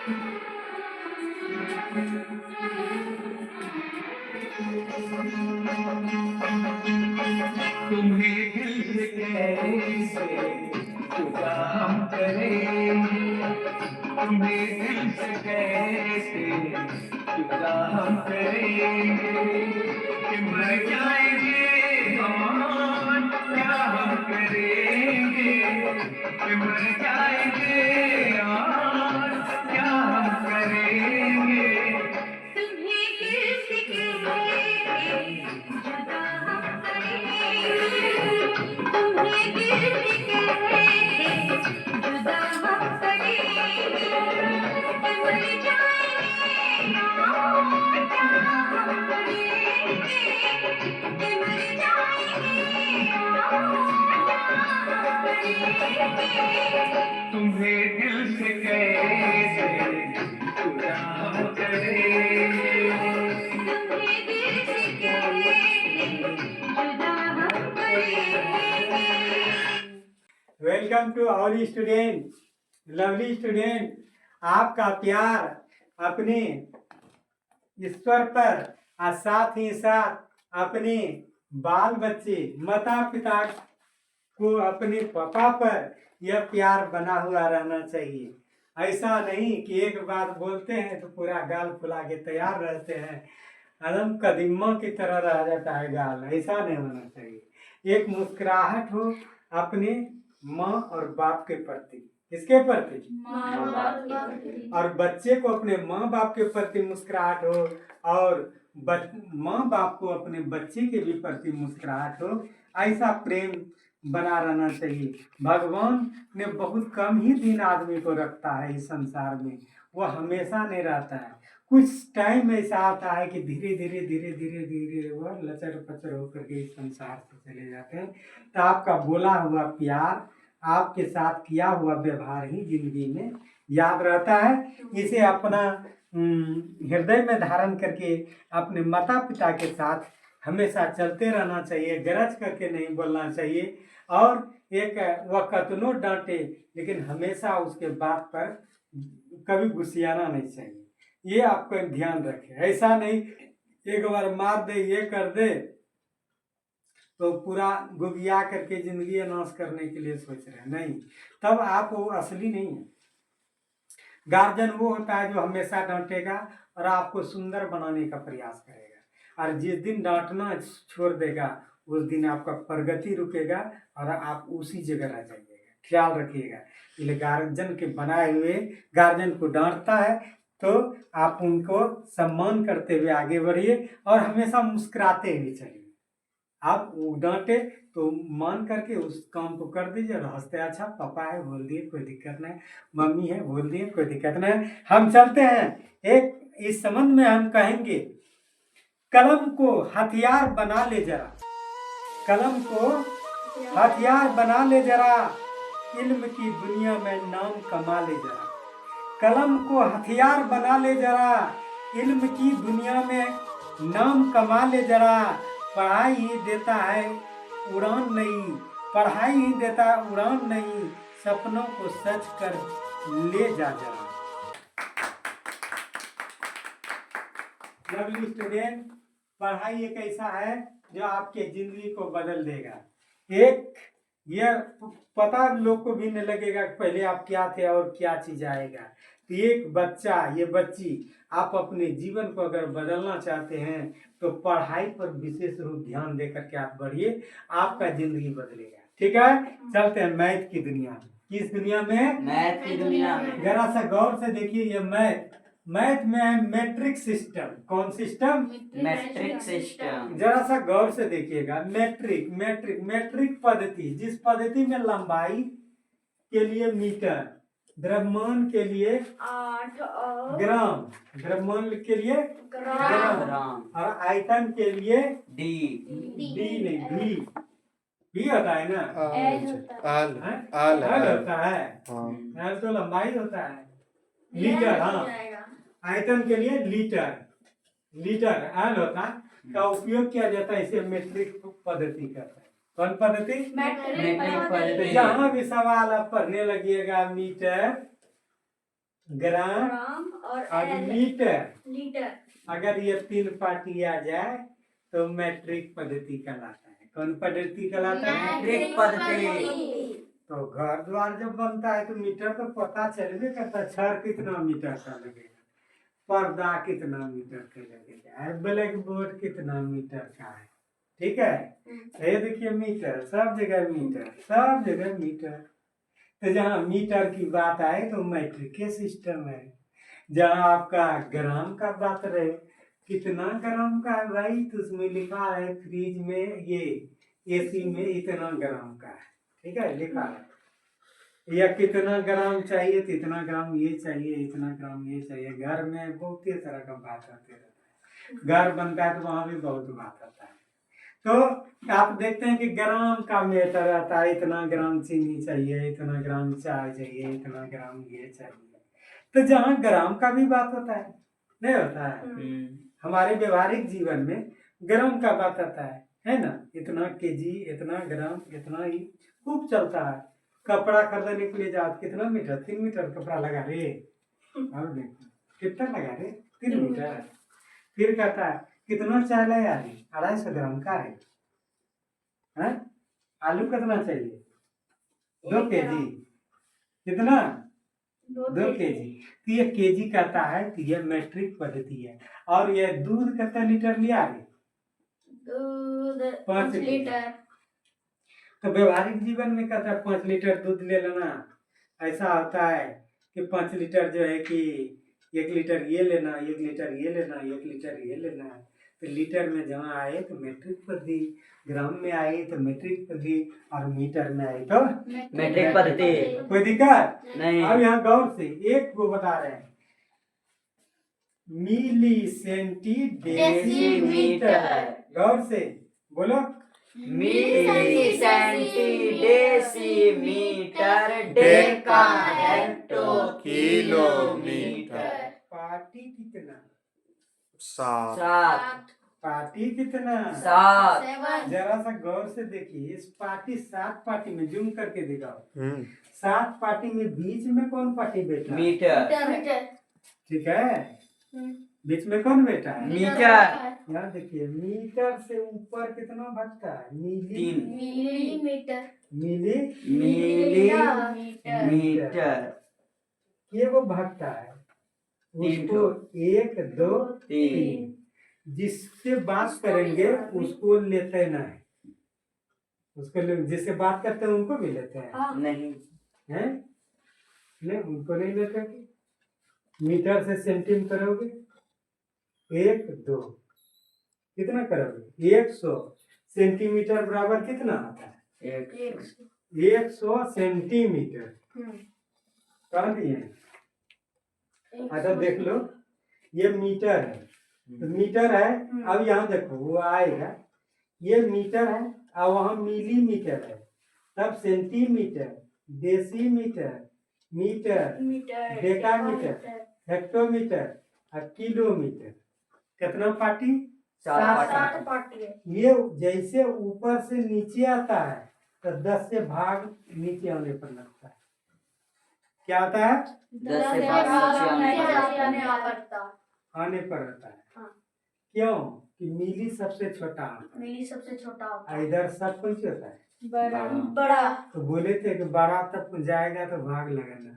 तुम्हें दिल से कैसे जुदा हम करेंगे, तुम्हें दिल से कैसे जुदा हम करेंगे, कि मर जाएंगे और क्या हम करेंगे, कि मर जाएंगे और क्या हम करेंगे। तुम्हें दिल से कैसे जुदा हम करेंगे, तुम्हें दिल से कैसे जुदा हम करेंगे, कि मर जाएंगे और क्या हम करेंगे, कि मर जाएंगे और क्या हम करेंगे। तुम्हें दिल से कैसे जुदा हम करेंगे, तुम्हें दिल से कैसे जुदा हम करेंगे। Welcome to our student, lovely student. आपका प्यार अपने ईश्वर पर और साथ ही साथ अपने बाल बच्चे माता पिता को अपने पापा पर यह प्यार बना हुआ रहना चाहिए। ऐसा नहीं कि एक बात बोलते हैं तो पूरा गाल फुला के तैयार रहते हैं, एकदम कदीमा की तरह रह जाता है गाल। ऐसा नहीं होना चाहिए। एक मुस्कुराहट हो अपने माँ और बाप के प्रति। किसके प्रति? माँ बाप के प्रति। और बच्चे को अपने माँ बाप के प्रति मुस्कुराहट हो, और माँ बाप को अपने बच्चे के भी प्रति मुस्कुराहट हो। ऐसा प्रेम बना रहना चाहिए। भगवान ने बहुत कम ही दिन आदमी को रखता है इस संसार में, वो हमेशा नहीं रहता है। कुछ टाइम ऐसा आता है कि धीरे धीरे धीरे धीरे धीरे वह लचर पचर होकर के इस संसार से चले जाते हैं। तो आपका बोला हुआ प्यार, आपके साथ किया हुआ व्यवहार ही जिंदगी में याद रहता है। इसे अपना हृदय में धारण करके अपने माता पिता के साथ हमेशा चलते रहना चाहिए। गरज करके नहीं बोलना चाहिए, और एक वह कतनो डांटे लेकिन हमेशा उसके बात पर कभी गुस्सियाना नहीं चाहिए। ये आपको ध्यान रखें। ऐसा नहीं एक बार मार दे, ये कर दे, तो पूरा गुगिया करके जिंदगी नाश करने के लिए सोच रहे हैं। नहीं, तब आप वो असली नहीं है। गार्जियन वो होता है जो हमेशा डांटेगा और आपको सुंदर बनाने का प्रयास करेगा, और जिस दिन डांटना छोड़ देगा उस दिन आपका प्रगति रुकेगा और आप उसी जगह रह जाइएगा। ख्याल रखिएगा। इसलिए गार्जियन के बनाए हुए गार्जियन को डांटता है तो आप उनको सम्मान करते हुए आगे बढ़िए और हमेशा मुस्कुराते हुए चलिए। आप डांटे तो मान करके उस काम को कर दीजिए और हंसते, अच्छा पापा है बोल दिए कोई दिक्कत नहीं, मम्मी है बोल दिए कोई दिक्कत नहीं। हम चलते हैं। एक इस संबंध में हम कहेंगे, कलम को हथियार बना ले जरा, कलम को हथियार बना ले जरा, इल्म की दुनिया में नाम कमा ले जरा। कलम को हथियार बना ले जरा, इल्म की दुनिया में नाम कमा ले जरा। पढ़ाई ही देता है उड़ान नहीं, पढ़ाई ही देता है उड़ान नहीं, सपनों को सच कर ले जा जरा। लवली स्टूडेंट, पढ़ाई एक ऐसा है जो आपके जिंदगी को बदल देगा। एक ये पता लोग को भी नहीं लगेगा कि पहले आप क्या थे और क्या चीज आएगा। तो एक बच्चा, ये बच्ची, आप अपने जीवन को अगर बदलना चाहते हैं तो पढ़ाई पर विशेष रूप ध्यान देकर के आप बढ़िए, आपका जिंदगी बदलेगा। ठीक है, चलते हैं मैथ की दुनिया में। किस दुनिया में? मैथ की दुनिया में। जरा सा गौर से देखिए, ये मैथ में है मैट्रिक सिस्टम। कौन सिस्टम? Matric system. जरा सा गौर से देखिएगा। मैट्रिक मैट्रिक मैट्रिक पद्धति, जिस पद्धति में लंबाई के लिए मीटर, द्रव्यमान के लिए 8 और ग्राम, द्रव्यमान के लिए ग्राम और आयतन के लिए डी डी नहीं भी, भी होता है ना, एल होता है। एल होता है। एल तो लंबाई होता है। लीटर, हाँ, आयतन के लिए लीटर, लीटर एल होता है। का उपयोग किया जाता है, इसे मैट्रिक पद्धति कहते हैं। कौन पद्धति? मैट्रिक पद्धति। जहाँ भी सवाल आप पढ़ने लगिएगा मीटर ग्राम ग्राम और और एल लीटर। लीटर। अगर ये 3 पार्टी आ जाए तो मैट्रिक पद्धति कहलाता है। कौन पद्धति कहलाता है? मैट्रिक पद्धति। तो घर द्वार जब बनता है तो मीटर तो पता चलबे करता है, छड़ कितना मीटर का लगेगा, पर्दा कितना मीटर का लगेगा, ब्लैक बोर्ड कितना मीटर का है। ठीक है, ये देखिए मीटर, सब जगह मीटर, सब जगह मीटर। तो जहाँ मीटर की बात आए तो मैट्रिक के सिस्टम है। जहाँ आपका ग्राम का बात रहे, कितना ग्राम का है भाई, तो उसमें लिखा है फ्रिज में, ये एसी में इतना ग्राम का है। ठीक है, लिखा है। या कितना ग्राम चाहिए तो इतना ग्राम ये चाहिए, इतना ग्राम ये चाहिए। घर में बहुत ही तरह का बात आते रहता है, घर बनता है तो वहाँ भी बहुत बात आता है। तो आप देखते हैं कि ग्राम का मेटर आता है, इतना ग्राम चीनी चाहिए, इतना ग्राम चाय चाहिए, इतना ग्राम ये चाहिए। तो जहाँ ग्राम का भी बात होता है, नहीं होता है? हमारे व्यवहारिक जीवन में ग्राम का बात आता है ना? इतना केजी, इतना ग्राम, इतना ही खूब चलता है। कपड़ा खरीदने के लिए जाओ, कितना मीटर? 3 मीटर कपड़ा लगा रे। और देखो कितना लगा रे, 3 मीटर। फिर कहता है कितना चाय लाया रे, 250 ग्राम का है। हैं? आलू कितना चाहिए? 2 केजी। कितना? 2 केजी। तो ये केजी कहता है कि ये मैट्रिक पद्धति है। और ये दूध कितना लीटर लिया रे? दूध 5 लीटर। तो व्यवहारिक जीवन में कहता है 5 लीटर दूध ले लेना। ऐसा होता है कि 5 लीटर जो है कि 1 लीटर ये लेना, 1 लीटर ये लेना, 1 लीटर ये लेना। तो लीटर में जहाँ आए तो मैट्रिक पद्धति, ग्राम में आई तो मैट्रिक पद्धति, और मीटर में आई तो मैट्रिक पद्धति। कोई दिक्कत नहीं। अब यहाँ गौर से एक को बता रहे हैं, मिली सेंटी डेसीमीटर। गौर से बोलो, milli centi decimetre deca hecto kilometre. Party कितना? 7 पार्टी कितना? 7 जरा सा गौर से देखिए, इस पार्टी 7 पार्टी में जूम करके दिखाओ। 7 पार्टी में बीच में कौन पार्टी बैठा? मीटर। ठीक है, बीच में कौन बैठा है? मीटर। यहाँ देखिए, मीटर से ऊपर कितना भागता है? मिली, 3 मिलीमीटर। मिली मीटर। ये वो भागता है, 3 उसको 1 2 3 जिससे बात करेंगे उसको लेते ना है, उसको जिससे बात करते हैं उनको भी लेते हैं। नहीं हैं? नहीं, उनको नहीं लेते। मीटर से सेंटीमीटर करोगे, 1 2 कितना करोगे? 100 सेंटीमीटर बराबर कितना आता है? 100 सेंटीमीटर। कह दिए? अच्छा देख लो, ये मीटर है, तो मीटर है। अब यहाँ देखो वो आएगा, ये मीटर है और वहाँ मिलीमीटर है, तब centimetre, decimetre, metre, decametre, hectometre और किलोमीटर। कितना पार्टी? 7 पार्टी है। ये जैसे ऊपर से नीचे आता है तो 10 से भाग नीचे आने पर लगता है। क्या आता है? 10 से भाग आने पर आता है। हाँ। क्यों? कि मिली सबसे छोटा आता है, मिली सबसे छोटा होता और इधर सब कौन सी होता है? बड़ा। तो बोले थे कि बड़ा तक जाएगा तो भाग लगाना,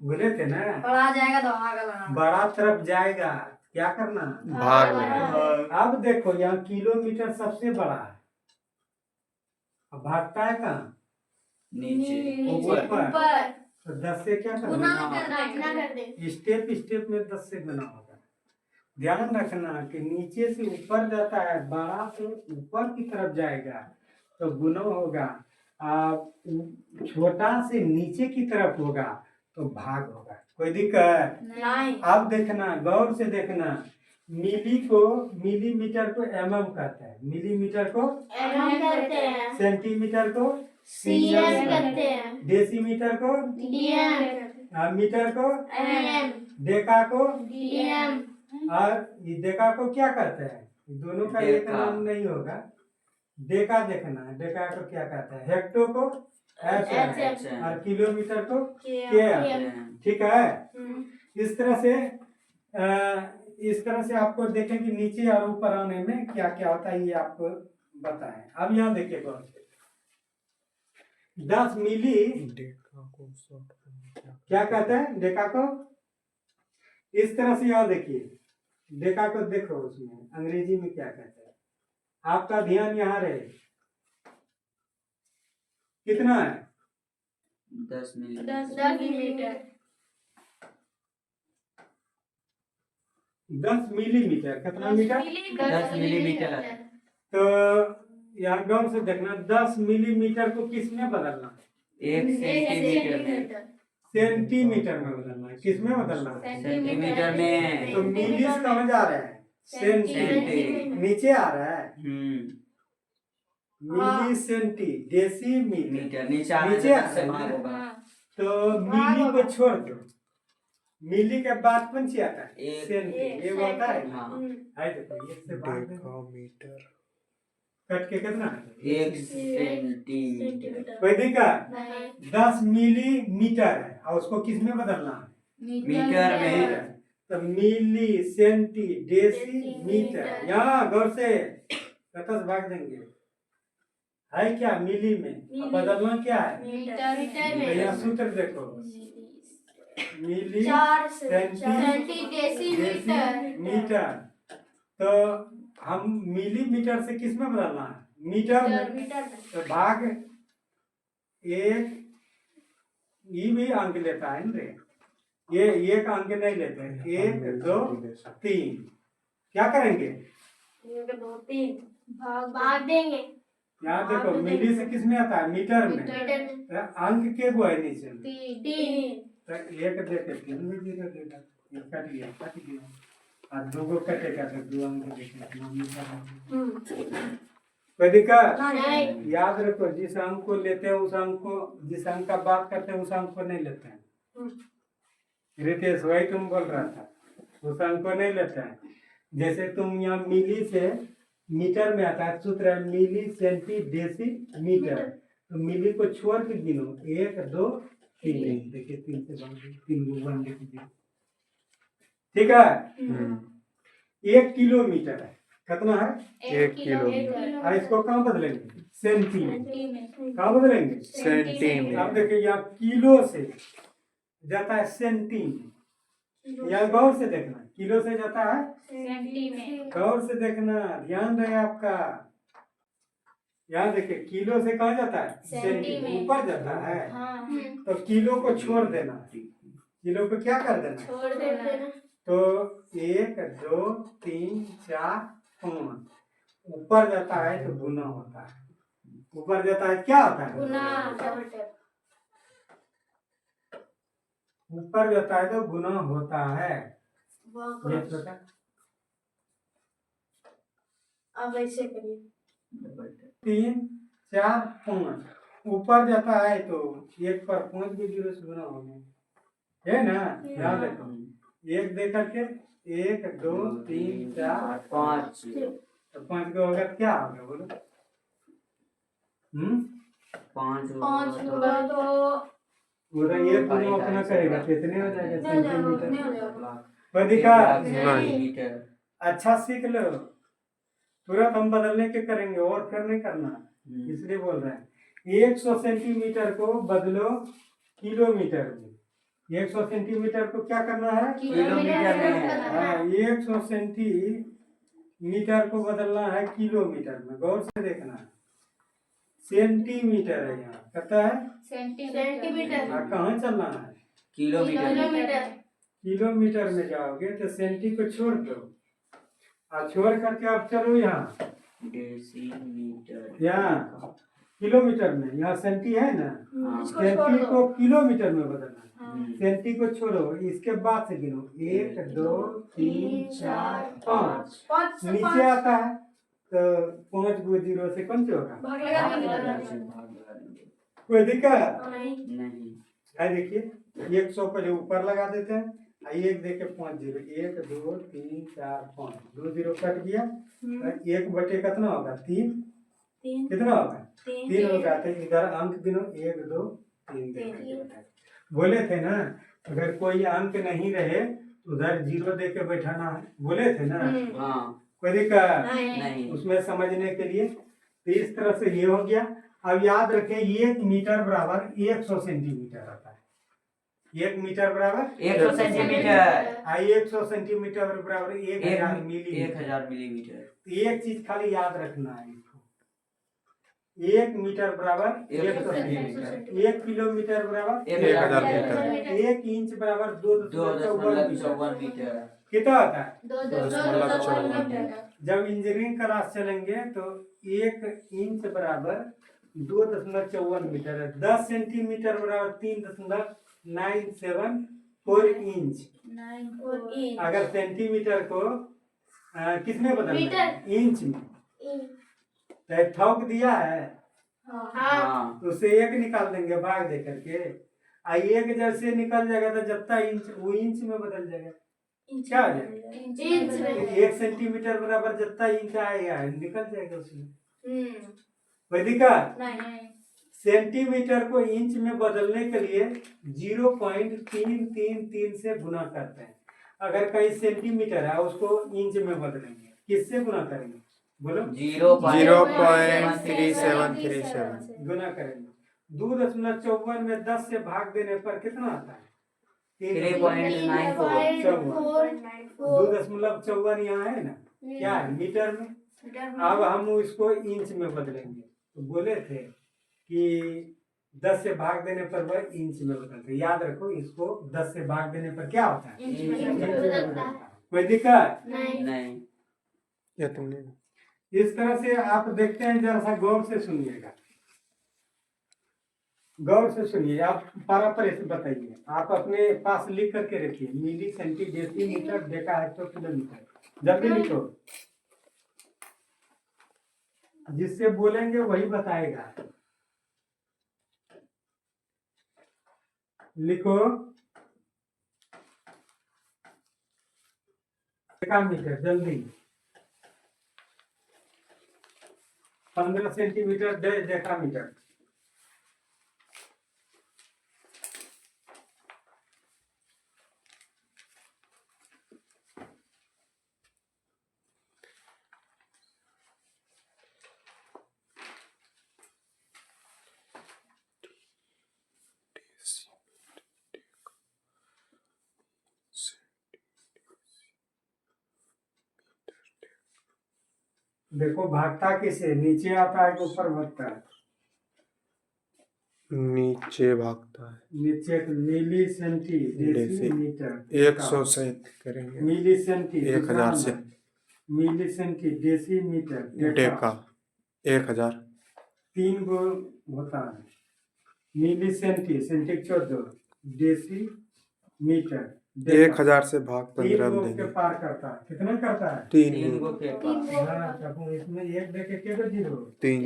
बोले थे ना, बड़ा जाएगा तो भाग लगाना। बड़ा तरफ जाएगा क्या करना? भाग लगाना। अब देखो यहाँ किलोमीटर सबसे बड़ा है, अब भागता है कहाँ? नीचे ऊपर। ऊपर। तो 10 से क्या गुना करना? करना कर दे। स्टेप स्टेप में 10 से गुना होगा। ध्यान रखना कि नीचे से ऊपर जाता है, बड़ा से ऊपर की तरफ जाएगा तो गुना होगा, छोटा से नीचे की तरफ होगा तो भाग होगा। कोई दिक्कत नहीं। अब देखना, गौर से देखना, मिली को, मिलीमीटर को mm कहते हैं, मिलीमीटर को एम करते हैं। सेंटीमीटर को सीएम करते हैं। डेसीमीटर को डीएम। मीटर को एम। डेका को, डीएम। और ये डेका को क्या कहते हैं? दोनों का एक डेका। नाम नहीं होगा। डेका देखना, डेका को क्या कहते हैं? हेक्टो को HM, और किलोमीटर को KM, KM। ठीक है। हम्म, इस तरह से आपको देखें कि नीचे और ऊपर आने में क्या क्या होता है, ये आपको बताएं। अब यहाँ देखिए गौर से 10 मिली क्या कहते हैं डेका को। इस तरह से यहाँ देखिए डेका को, देखो उसमें अंग्रेजी में क्या कहते हैं। आपका ध्यान यहाँ रहे, कितना है 10 मिली 10 मिलीमीटर, 10 मिलीमीटर। कितना मीटर? 10 मिलीमीटर। तो यहाँ गौर से देखना, 10 मिलीमीटर को किस में बदलना है? 1 सेंटीमीटर में। सेंटीमीटर में बदलना है। किस में बदलना है? सेंटीमीटर में। तो मिली कहाँ जा रहा है? सेंटी। नीचे आ रहा है। हाँ। मिली सेंटी डेसी मिली। मीटर नीचे आने नीचे से आ से रहा भाग है। होगा। तो मिली को छोड़ दो, मिली के बाद कौन सी आता है? एक। सेंटी। ये होता है ना? हाँ। है देखो, एक से भाग दो, कट के कितना है? 1 सेंटीमीटर। कोई दिक्कत? 10 मिलीमीटर है और उसको किस में बदलना है? मीटर में। तो मिली सेंटी डेसी मीटर। यहाँ गौर से कतस भाग देंगे, है क्या मिली में? अब बदलना क्या है? मीटर तो यहाँ सूत्र देखो, मिली 4 सेंटी सेंटी डेसीमीटर, मीटर। तो हम मिलीमीटर से किस में बदलना है? मीटर में। मीटर, तो भाग एक, ये भी अंक लेता है ना रे, ये एक अंक नहीं लेते। 1 2 3 क्या करेंगे? 1 2 3 भाग देंगे। यहाँ देखो मिली से किस में आता है? मीटर में। तो अंक के वो है नीचे में। 3 तो एक देते 3 में 0 देगा, ये कट गया और 2 को कटेगा तो 2 अंक देखेगा। कोई दिक्कत नहीं। याद रखो, जिस अंक को लेते हैं उस अंक को, जिस अंक का बात करते हैं उस अंक को नहीं लेते हैं। रितेश वही तुम बोल रहा था, उस अंक को नहीं लेते हैं। जैसे तुम यहाँ मिली से मीटर में आता है, सूत्र है मिली सेंटी डेसी मीटर। तो मिली को छोड़ के गिनो, 1 2 3। देखिए 3 से बन गई, 3 को 1 लिख दीजिए। ठीक है। 1 किलोमीटर है, कितना है? 1 किलो। और इसको कहाँ बदलेंगे? सेंटी में। कहाँ बदलेंगे? सेंटी में। अब देखिए यहाँ किलो से जाता है सेंटी में। यहाँ गौर से देखना, किलो से जाता है सेंटी में। गौर से देखना, ध्यान रहे आपका। यहाँ देखिए किलो से कहाँ जाता है? सेंटी में। ऊपर जाता है। हाँ, तो किलो को छोड़ देना, किलो को क्या कर देना? छोड़ देना। तो 1 2 3 4 5 ऊपर जाता है तो गुना होता है। ऊपर जाता है क्या होता है? गुना। ऊपर जाता है तो गुना होता है। ये छोटा अब ऐसे करिए। 3 4 5 ऊपर जाता है तो 1 पर 5 भी 0 से गुना होगा, है ना? याद रखो, 1 दे करके 1 2 3 4 5 तो 5 का होगा क्या होगा बोलो? 5 5 होगा तो वो तो ये गुना अपना करेगा, कितने हो जाएगा? सेंटीमीटर। नहीं बदिका सेंटीमीटर। अच्छा सीख लो, तुरंत हम बदलने के करेंगे और फिर नहीं करना, इसलिए बोल रहे हैं। 100 सेंटीमीटर को बदलो किलोमीटर में। 100 सेंटीमीटर को क्या करना है? किलोमीटर में। हाँ, 100 सेंटीमीटर को बदलना है किलोमीटर में। गौर से देखना, सेंटीमीटर है यहाँ, कहता है सेंटीमीटर। कहाँ चलना है? किलोमीटर। किलोमीटर में जाओगे तो सेंटी को छोड़ दो और छोड़ करके आप चलो यहाँ डेसीमीटर। यहाँ किलोमीटर में, यहाँ सेंटी है ना, इसको छोड़ सेंटी दो। को किलोमीटर में बदलना। हाँ। सेंटी को छोड़ो, इसके बाद से गिनो 1 2 3 4 5। 5 नीचे आता है तो 5 को 0 से कौन से होगा? भाग लगा देंगे। कोई दिक्कत नहीं। नहीं। है? देखिए 100 को जो ऊपर लगा देते हैं, 1 देके 5 0, 1 2 3 4 5 2 0 कट गया। 1 बटे कितना होगा? 3 तीन कितना होगा? तीन 3 हो जाते हैं। इधर अंक गिनो, 1 2 3 बोले थे ना। अगर कोई अंक नहीं रहे तो उधर 0 दे के बैठाना है, बोले थे ना। हाँ कोई दिक्कत नहीं उसमें समझने के लिए। तो इस तरह से ये हो गया। अब याद रखें 1 मीटर बराबर 100 सेंटीमीटर आता है। 1 मीटर बराबर 100 सेंटीमीटर 100 सेंटीमीटर बराबर 1000 मिलीमीटर। 1000 मिलीमीटर। तो एक चीज खाली याद रखना है इसको। 1 मीटर बराबर 100 सेंटीमीटर। 1 किलोमीटर बराबर 1000 मीटर। 1 इंच बराबर 2.54 मीटर। कितना होता है? 2.54 मीटर। जब इंजीनियरिंग क्लास चलेंगे तो 1 इंच बराबर 2.54 मीटर है। 10 सेंटीमीटर बराबर 3.974 इंच। 9 इंच। अगर सेंटीमीटर को किसमें बदलना है? इंच में। तो थोक दिया है हाँ तो उसे 1 निकाल देंगे भाग दे करके। 1 जैसे निकल जाएगा तो जितना इंच वो इंच में बदल जाएगा। क्या हो जाएगा? इंच में। 1 सेंटीमीटर बराबर जितना इंच आएगा निकल जाएगा उसमें। कोई दिक्कत? नहीं। सेंटीमीटर को इंच में बदलने के लिए 0.333 से गुना करते हैं। अगर कहीं सेंटीमीटर है उसको इंच में बदलेंगे, किससे गुना करेंगे? बोलो। 0.3737 गुना करेंगे। 2.54 में 10 से भाग देने पर कितना आता है? 2.54 यहाँ है ना, क्या है? मीटर में। अब हम इसको इंच में बदलेंगे। तो बोले थे कि 10 से भाग देने पर वह इंच में बदलते। याद रखो इसको, 10 से भाग देने पर क्या होता है? इंच में बदलता है। कोई दिक्कत? नहीं। या तुमने इस तरह से आप देखते हैं। जरा सा गौर से सुनिएगा, गौर से सुनिए। आप पारा से बताइए। आप अपने पास लिख करके रखिए। Milli centi decimetre deca hecto kilometre. जल्दी लिखो, जिससे बोलेंगे वही बताएगा। लिखो डेकामीटर। जल्दी 15 सेंटीमीटर डेकामीटर। देखो भागता किसे? नीचे आता है कि ऊपर भागता है? नीचे भागता है। नीचे। मिली सेंटी डेसीमीटर। 100 से करेंगे। मिली सेंटी 1000 से। मिली सेंटी डेसीमीटर डेका 1000 3 गो होता है। मिली सेंटी सेंटी 14 डेसीमीटर 1000 से भाग 3 15 गो देंगे। के पार करता है। कितना करता है? 3 गो के पास। हाँ, तो इसमें 1 देके कितने जीरो? 3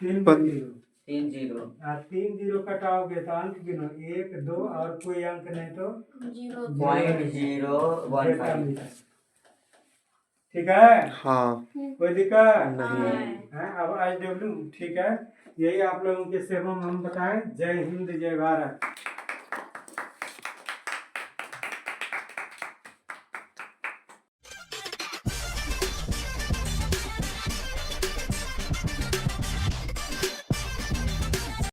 3 पन- जीरो। 3 0। 3 जीरो कटाओगे तो अंक गिनो। 1 2 और कोई अंक नहीं तो 0.015। ठीक है। हाँ कोई दिक्कत नहीं। है? अब आज ठीक है। यही आप लोगों के सेवा में हम बताएं। जय हिंद, जय भारत।